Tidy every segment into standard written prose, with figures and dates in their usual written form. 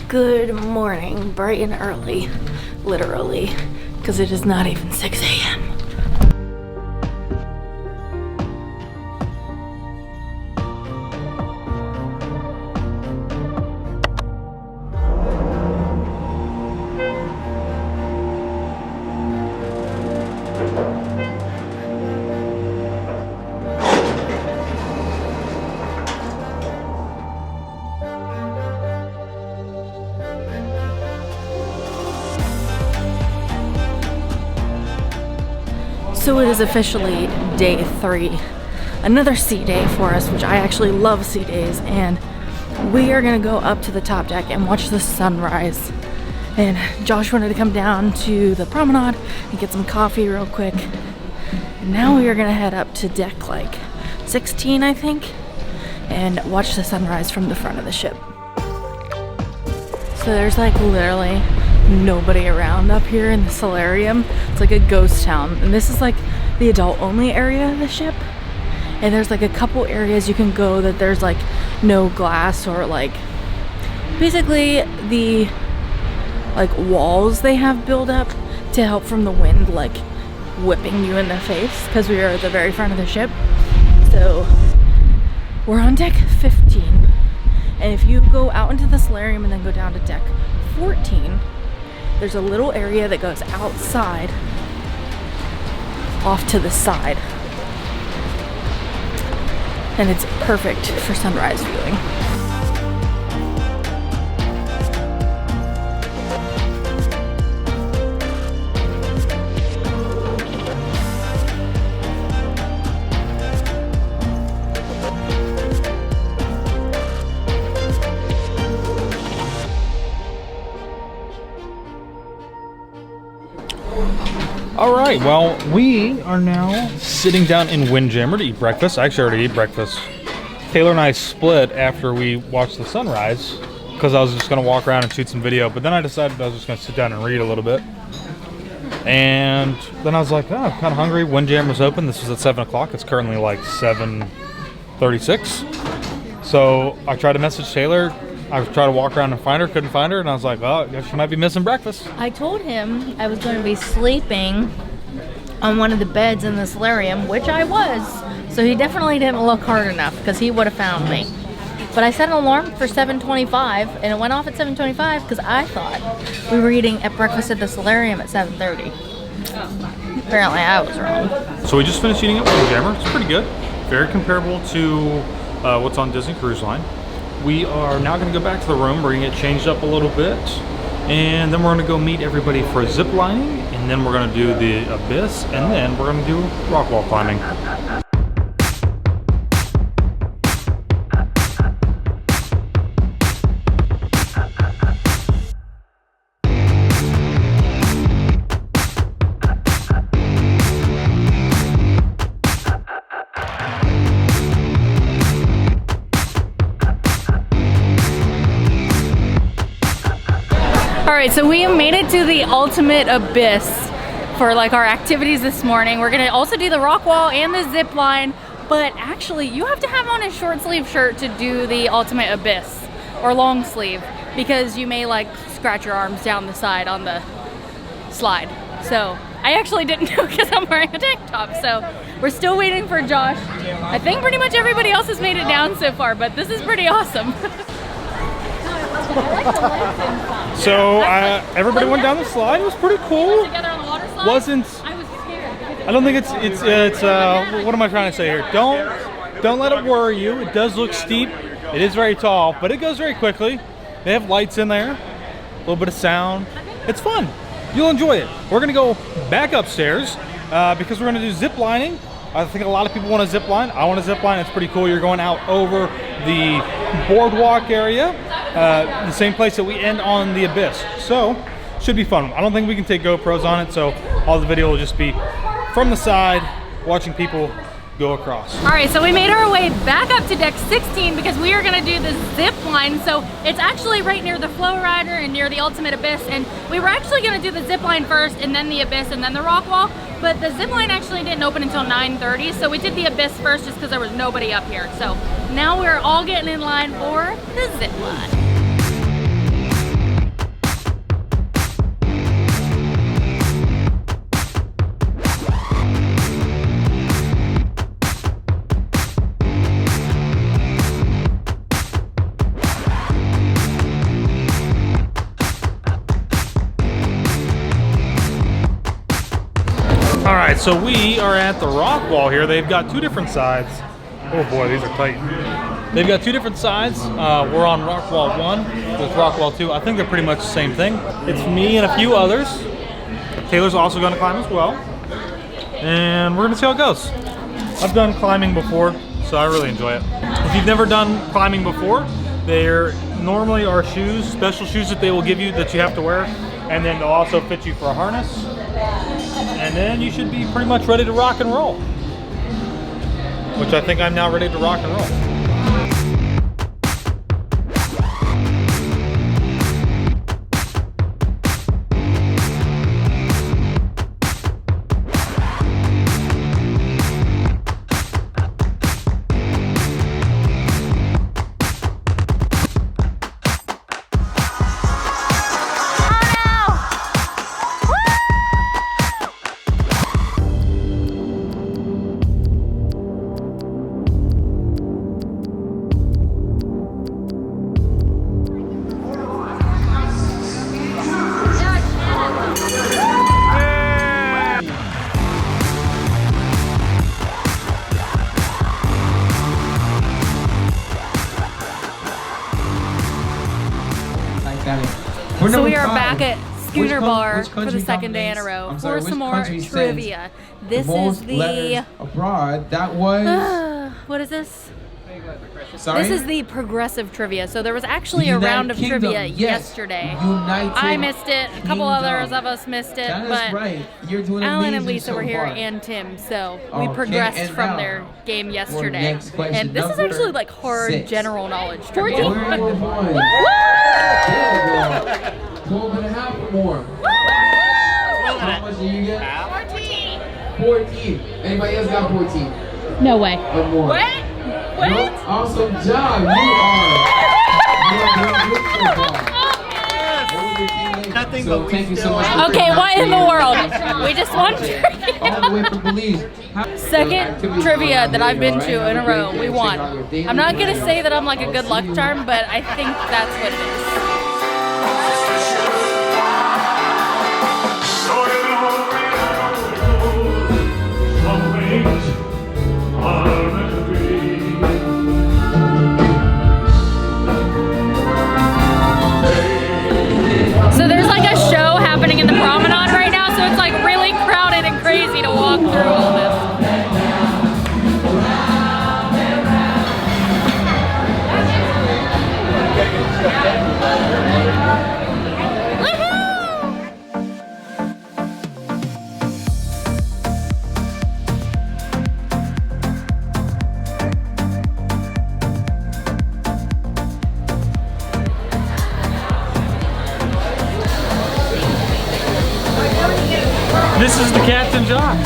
Good morning, bright and early, literally, because it is not even 6 a.m. So it is officially day 3, another sea day for us, which I actually love sea days, and we are gonna go up to the top deck and watch the sunrise. And Josh wanted to come down to the promenade and get some coffee real quick. And now we are gonna head up to deck like 16, I think, and watch the sunrise from the front of the ship. So there's like literally nobody around up here in the solarium. It's like a ghost town, and this is like the adult only area of the ship, and there's like a couple areas you can go that there's like no glass, or like basically the like walls they have built up to help from the wind like whipping you in the face, because we are at the very front of the ship. So we're on deck 15, and if you go out into the solarium and then go down to deck 14, there's a little area that goes outside off to the side, and it's perfect for sunrise viewing. All right, well, we are now sitting down in Windjammer to eat breakfast. I actually already ate breakfast. Taylor and I split after we watched the sunrise because I was just going to walk around and shoot some video, but then I decided I was just going to sit down and read a little bit. And then I was like, oh, I'm kind of hungry. Windjammer's open. This was at 7 o'clock. It's currently like 7:36. So I tried to message Taylor. I tried to walk around and find her, couldn't find her, and I was like, oh, she might be missing breakfast. I told him I was going to be sleeping on one of the beds in the solarium, which I was. So he definitely didn't look hard enough, because he would have found me. But I set an alarm for 7:25, and it went off at 7:25 because I thought we were eating at breakfast at the solarium at 7:30. Apparently I was wrong. So we just finished eating at Windjammer. It's pretty good. Very comparable to what's on Disney Cruise Line. We are now going to go back to the room. We're going to get changed up a little bit, and then we're going to go meet everybody for ziplining, and then we're going to do the abyss, and then we're going to do rock wall climbing. Alright, so we made it to the ultimate abyss for like our activities this morning. We're gonna also do the rock wall and the zip line, but actually you have to have on a short sleeve shirt to do the ultimate abyss, or long sleeve, because you may like scratch your arms down the side on the slide. So I actually didn't know because I'm wearing a tank top. So we're still waiting for Josh. I think pretty much everybody else has made it down so far, but this is pretty awesome. So everybody went down the slide. It was pretty cool. Wasn't. I was scared. I don't think it's what am I trying to say here? Don't let it worry you. It does look steep. It is very tall, but it goes very quickly. They have lights in there, a little bit of sound. It's fun. You'll enjoy it. We're gonna go back upstairs because we're gonna do zip lining. I think a lot of people want to zip line. I want to zip line. It's pretty cool. You're going out over the boardwalk area, the same place that we end on the abyss. So should be fun. I don't think we can take GoPros on it, so all the video will just be from the side, watching people go across. All right, so we made our way back up to deck 16 because we are gonna do the zip line. So it's actually right near the flow rider and near the ultimate abyss, and we were actually gonna do the zip line first and then the abyss and then the rock wall, But the zip line actually didn't open until 9:30, so we did the Abyss first just because there was nobody up here. So now we're all getting in line for the zip line. All right, so we are at the rock wall here. They've got two different sides. Oh boy, these are tight. They've got two different sides. We're on rock wall 1 with rock wall 2. I think they're pretty much the same thing. It's me and a few others. Taylor's also going to climb as well. And we're going to see how it goes. I've done climbing before, so I really enjoy it. If you've never done climbing before, there normally are shoes, special shoes that they will give you that you have to wear. And then they'll also fit you for a harness. And then you should be pretty much ready to rock and roll. Which I think I'm now ready to rock and roll. So we are back at Scooter Bar for the second day in a row for some more trivia. This is the abroad. That was what is this? Sorry? This is the progressive trivia. So there was actually a round of trivia yesterday. I missed it. A couple others of us missed it, but right. You're doing Alan and Lisa were here and Tim, so we progressed from their game yesterday. And this is actually like hard general knowledge trivia. 12 and a half or more. How much did you get? 14. Anybody else got 14? No way. Or more? What? What? No? Awesome job. You are good so far. Nothing So but thank you so much. Okay, what in the world? We just won All the way from Belize. second trivia that I've been to in a row. We won. I'm not going to say that I'm like a good luck charm, but I think that's what it is. So there's like a show happening in the promenade right now, so it's like really crowded and crazy to walk through all this. This is the Captain Jock.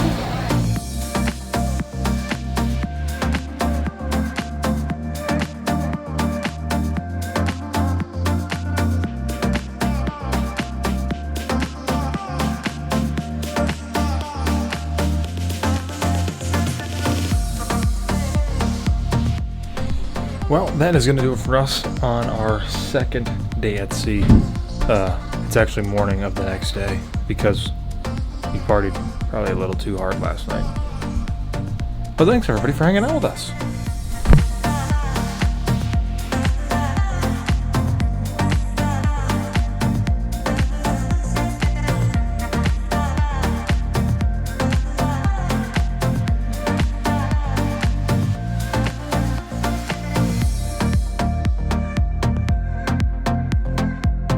Well, that is going to do it for us on our second day at sea. It's actually morning of the next day because we partied probably a little too hard last night. But thanks everybody for hanging out with us.